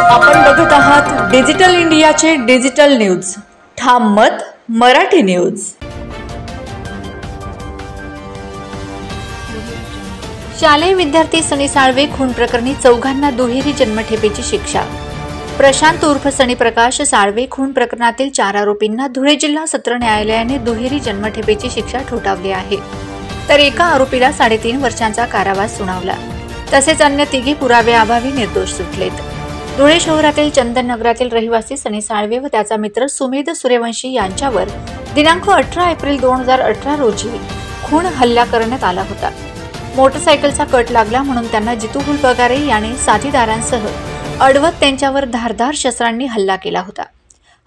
आपण बघत आहात डिजिटल इंडियाचे डिजिटल न्यूज, ठाम मत मराठी न्यूज। शालेय विद्यार्थी सनी साळवे खून प्रकरणी चौघांना दुहेरी जन्मठेपेची शिक्षा। प्रशांत उर्फ सनी प्रकाश साळवे खून प्रकरणातील 4 आरोपींना धुळे जिल्हा सत्र न्यायालयाने दुहेरी जन्मठेपेची शिक्षा ठोठावली आहे, तर एका आरोपीला 3.5 वर्षांचा कारावास सुनावला। तसेच अन्य तिघे पुराव्याअभावी निर्दोष सुटलेत। धुळे शहरातील चंदन नगरातील रहिवासी सनी साळवे व त्याचा मित्र सुमेध सूर्यवंशी यांच्यावर दिनांक 18 एप्रिल 2018 रोजी खून हल्ला करण्यात आला होता। मोटरसायकलचा कट लागला म्हणून त्यांना जितू फुलपगारे याने साथीदारांसह अडवत त्यांच्यावर धारदार शस्त्रांनी हल्ला केला होता।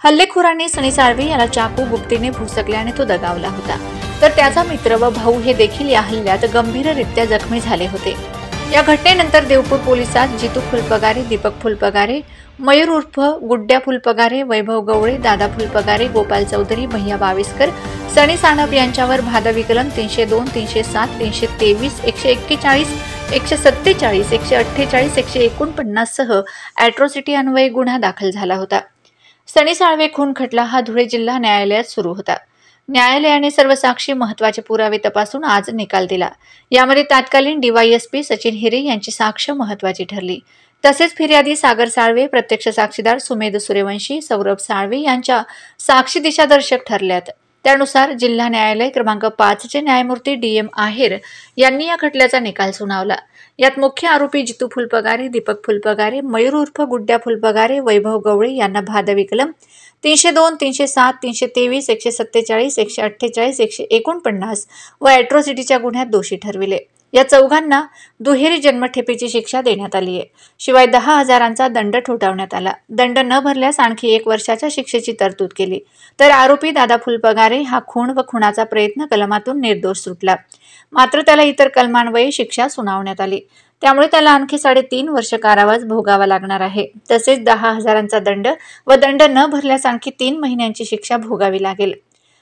हल्लेखोरांनी सनी साळवे याला चाकू गुप्तीने भुसकल्याने तो दगावला होता, तर त्याचा मित्र व भाऊ हे देखील या हल्ल्यात गंभीररित्या जखमी झाले होते। या घटनेनंतर देवपूर पोलिसात जितू फुलपगारे, दीपक फुलपगारे, मयूर उर्फ गुड्ड्या फुलपगारे, वैभव गवळे, दादा फुलपगारे, गोपाल चौधरी, भैया बाविस्कर, सनी सानप यांच्यावर भादवी कलम 302, 307, 323, 141, 147, 148, 149 सह ॲट्रॉसिटी अन्वये गुन्हा दाखल झाला होता। सनी साळवे खून खटला हा धुळे जिल्हा न्यायालयात सुरू होता। न्यायालयाने सर्व साक्षी महत्त्वाचे पुरावे तपासून आज निकाल दिला। यामध्ये तत्कालीन डीवायएसपी सचिन हिरे यांची साक्ष महत्त्वाची ठरली। तसेच फिर्यादी सागर साळवे, प्रत्यक्ष साक्षीदार सुमेध सूर्यवंशी, सौरभ साळवे यांच्या साक्षी दिशादर्शक ठरल्यात। त्यानुसार जिल्हा न्यायालय क्रमांक 5 चे न्यायमूर्ती DM आहेर यांनी या खटल्याचा निकाल सुनावला। यात मुख्य आरोपी जितू फुलपगारे, दीपक फुलपगारे, मयूर उर्फ गुड्ड्या फुलपगारे, वैभव गवळे यांना भादवी कलम 302, 307, 323, 147, 148, 149 व ॲट्रॉसिटीच्या गुन्ह्यात दोषी ठरविले। या चौघांना दुहेरी जन्मठेपेची शिक्षा देण्यात आली आहे। शिवाय 10,000चा दंड ठोठावण्यात आला। दंड न भरल्यास आणखी 1 वर्षाच्या शिक्षेची तरतूद केली। तर आरोपी दादा फुलपगारे हा खून व खुनाचा प्रयत्न कलमातून निर्दोष सुटला, मात्र त्याला इतर कलमान्वये शिक्षा सुनावण्यात आली। त्यामुळे त्याला आणखी 3.5 वर्ष कारावास भोगावा लागणार आहे। तसेच 10,000चा दंड व दंड न भरल्यास आणखी 3 महिन्यांची शिक्षा भोगावी लागेल।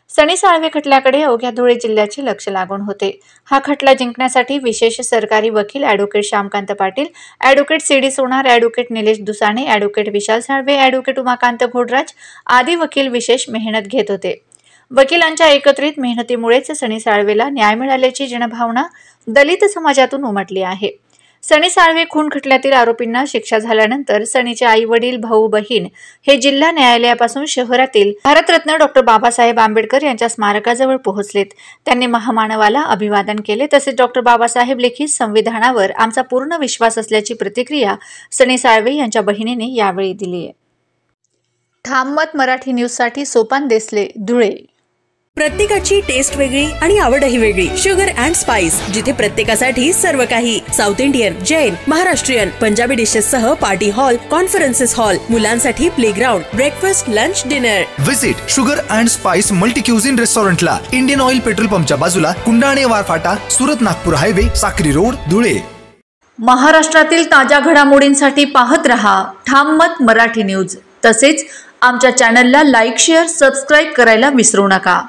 सनी साळवे खटल्याकडे अवघ्या धुळे जिल्ह्याचे लक्ष लागून होते। हा खटला जिंकण्यासाठी विशेष सरकारी वकील advocate Shyamkant Patil, advocate CD सोनार, ॲडव्होकेट निलेश दुसाणे, ॲडव्होकेट विशाल साळवे, ॲडव्होकेट उमाकांत घोडराज आदी वकील विशेष मेहनत घेत होते। वकिलांच्या एकत्रित मेहनतीमुळेच सनी साळवेला न्याय मिळाल्याची जनभावना दलित समाजातून उमटली आहे। सनी साळवे खून खटल्यातील आरोपींना शिक्षा झाल्यानंतर सनीचे आई वडील, भाऊ बहीण हे जिल्हा न्यायालयापासून शहरातील भारतरत्न डॉ. बाबासाहेब आंबेडकर यांच्या स्मारकाजवळ पोहोचलेत। त्यांनी महामानवाला अभिवादन केले। तसेच डॉ. बाबासाहेब लिखित संविधानावर आमचा पूर्ण विश्वास असल्याची प्रतिक्रिया सनी साळवे यांच्या बहिणीने यावेळी दिली आहे। ठाम मत मराठी न्यूजसाठी सोपान देसले, धुळे। प्रत्येकाची टेस्ट वेगळी आणि आवडही वेगळी। शुगर अँड स्पाइस, जिथे प्रत्येकासाठी सर्व काही। South Indian, Jain, Maharashtrian, Punjabi dishes सह पार्टी हॉल, कॉन्फरन्सेस हॉल, मुलांसाठी playground, breakfast, lunch, dinner. Visit sugar and spice multi cuisine रेस्टॉरंटला, इंडियन ऑइल पेट्रोल पंपच्या बाजूला, कुंडाणे वारफाटा, सुरत नागपूर हायवे, साक्री रोड, धुळे। महाराष्ट्रातील ताज्या घडामोडींसाठी पाहत रहा ठाम मत मराठी न्यूज। तसेच आमच्या चॅनलला लाईक, शेअर, सबस्क्राईब करायला विसरू नका।